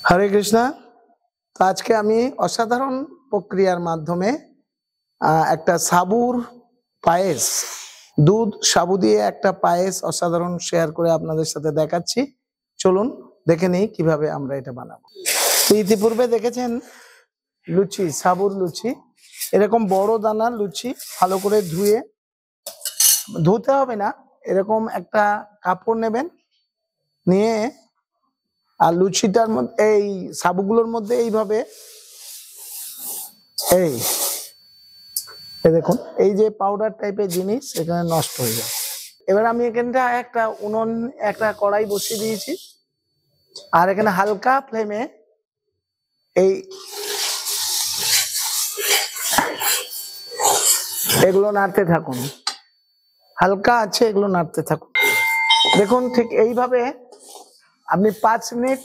হরে কৃষ্ণ। তো আজকে আমি অসাধারণ প্রক্রিয়ার মাধ্যমে একটা সাবুর পায়েস, দুধ সাবু দিয়ে একটা পায়েস অসাধারণ শেয়ার করে আপনাদের সাথে দেখাচ্ছি। চলুন দেখে নিই কিভাবে আমরা এটা বানাবো। তো ইতিপূর্বে দেখেছেন লুচি, সাবুর লুচি, এরকম বড় দানার লুচি ভালো করে ধুতে হবে না, এরকম একটা কাপড় নেবেন, নিয়ে আর লুচিটার মধ্যে এই সাবুগুলোর মধ্যে এইভাবে এই দেখুন, এই যে পাউডার টাইপের জিনিস এখানে নষ্ট হয়ে যায়। এবার আমি এখানটা একটা কড়াই বসিয়ে দিয়েছি, আর এখানে হালকা ফ্লেমে এগুলো নাড়তে থাকুন, হালকা আছে এগুলো নাড়তে থাকুন। দেখুন ঠিক এইভাবে আপনি 5 মিনিট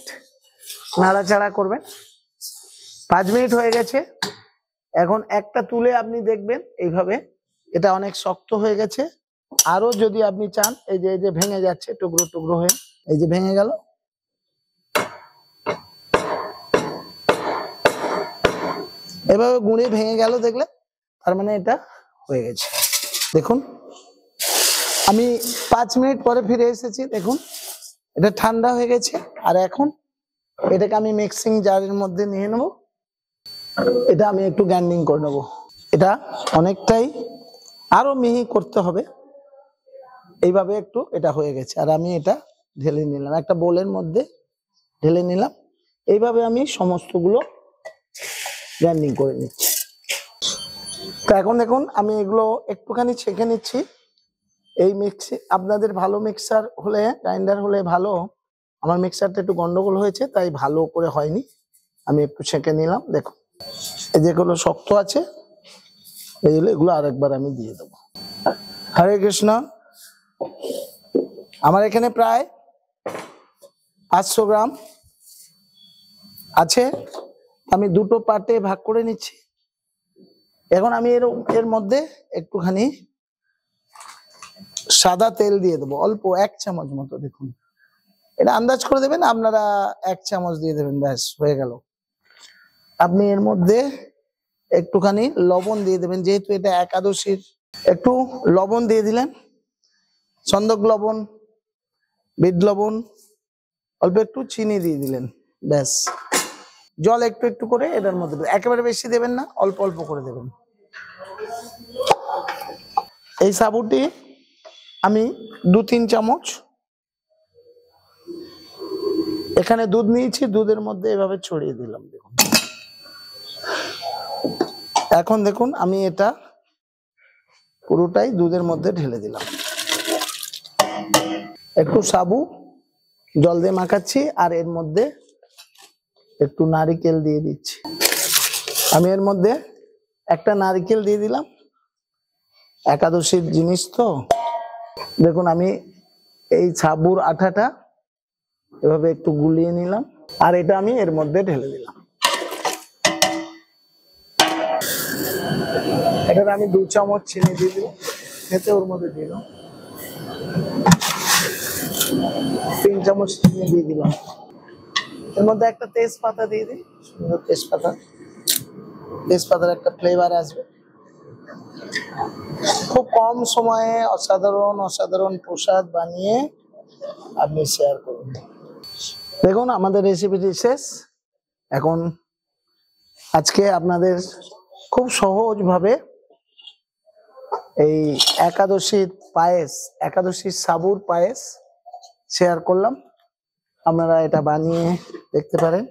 নাড়াচাড়া করবেন। 5 মিনিট হয়ে গেছে। এখন একটা তুলে আপনি দেখবেন এইভাবে এটা অনেক শক্ত হয়ে গেছে। আরো যদি আপনি চান, এই যে ভেঙে যাচ্ছে টুকরো টুকরো হয়ে, এই যে ভেঙে গেল। এভাবে গুঁড়ে ভেঙে গেল দেখলে, তার মানে এটা হয়ে গেছে। দেখুন আমি 5 মিনিট পরে ফিরে এসেছি। দেখুন এটা ঠান্ডা হয়ে গেছে। আর এখন এটাকে আমি মিক্সিং জারের মধ্যে নিয়ে নেব। এটা আমি একটু গ্রাইন্ডিং করে নেব। এটা অনেকটাই আরো মিহি করতে হবে। এইভাবে একটু এটা হয়ে গেছে, আর আমি এটা ঢেলে নিলাম, একটা বোলের মধ্যে ঢেলে নিলাম। এইভাবে আমি সমস্তগুলো গ্রাইন্ডিং করে নিচ্ছি। তো এখন দেখুন আমি এগুলো একটুখানি ছেঁকে নিচ্ছি। এই আপনাদের ভালো মিক্সার হলে, গ্রাইন্ডার হলে ভালো। আমার মিক্সারটা একটু গন্ডগোল হয়েছে, তাই ভালো করে হয়নি। আমি একটু ছেঁকে নিলাম। দেখুন এই যেগুলো শক্ত আছে এগুলো আরেকবার আমি দিয়ে দেবো। হরে কৃষ্ণ। আমার এখানে প্রায় 800 গ্রাম আছে। আমি দুটো পার্টে ভাগ করে নিচ্ছি। এখন আমি এর মধ্যে একটুখানি সাদা তেল দিয়ে দেবো, অল্প 1 চামচ মতো। দেখুন এটা আন্দাজ করে দেবেন আপনারা, 1 চামচ দিয়ে দেবেন, ব্যাস হয়ে গেল। আপনি এর মধ্যে একটুখানি লবণ দিয়ে দেবেন, যেহেতু এটা একাদশীর। একটু লবণ দিয়ে দিলেন, চন্দক লবণ, বিট লবণ, অল্প একটু চিনি দিয়ে দিলেন, ব্যাস। জল একটু একটু করে এটার মধ্যে, একেবারে বেশি দেবেন না, অল্প অল্প করে দেবেন। এই সাবুটি আমি 2-3 চামচ এখানে দুধ নিয়েছি, দুধের মধ্যে এভাবে ছড়িয়ে দিলাম। দেখুন এখন দেখুন আমি এটা পুরোটাই দুধের মধ্যে ঢেলে দিলাম। একটু সাবু জল দিয়ে মাখাচ্ছি, আর এর মধ্যে একটু নারিকেল দিয়ে দিচ্ছি। আমি এর মধ্যে একটা নারিকেল দিয়ে দিলাম, একাদশীর জিনিস তো। দেখুন আমি এই সাবুর আঠাটা এভাবে একটু গুলিয়ে নিলাম, আর এটা আমি এর মধ্যে ঢেলে দিলাম। এটা আমি 2 চামচ চিনি দিয়ে দিলাম, খেতে ওর মধ্যে দিয়ে দিলাম। 3 চামচ চিনি দিয়ে দিলাম। এর মধ্যে একটা তেজপাতা দিয়ে দিই, সুন্দর তেজপাতার একটা ফ্লেভার আসবে। খুব কম সময়ে অসাধারণ প্রসাদ বানিয়ে আপনি শেয়ার করুন। দেখুন আমাদের রেসিপিটি শেষ। এখন আজকে আপনাদের খুব সহজভাবে এই একাদশীর সাবুর পায়েস শেয়ার করলাম। আপনারা এটা বানিয়ে দেখতে পারেন।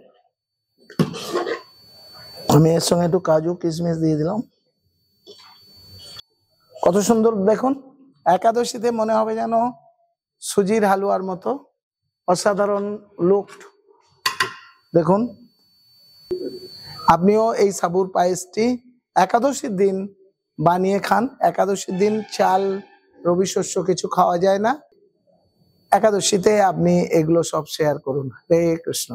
আমি এর সঙ্গে একটু কাজু কিশমিশ দিয়ে দিলাম। কত সুন্দর দেখুন, একাদশীতে মনে হবে যেন সুজির হালুয়ার মতো অসাধারণ লুক। দেখুন আপনিও এই সাবুর পায়েসটি একাদশীর দিন বানিয়ে খান। একাদশীর দিন চাল, রবি শস্য কিছু খাওয়া যায় না। একাদশীতে আপনি এগুলো সব শেয়ার করুন। হরে কৃষ্ণ।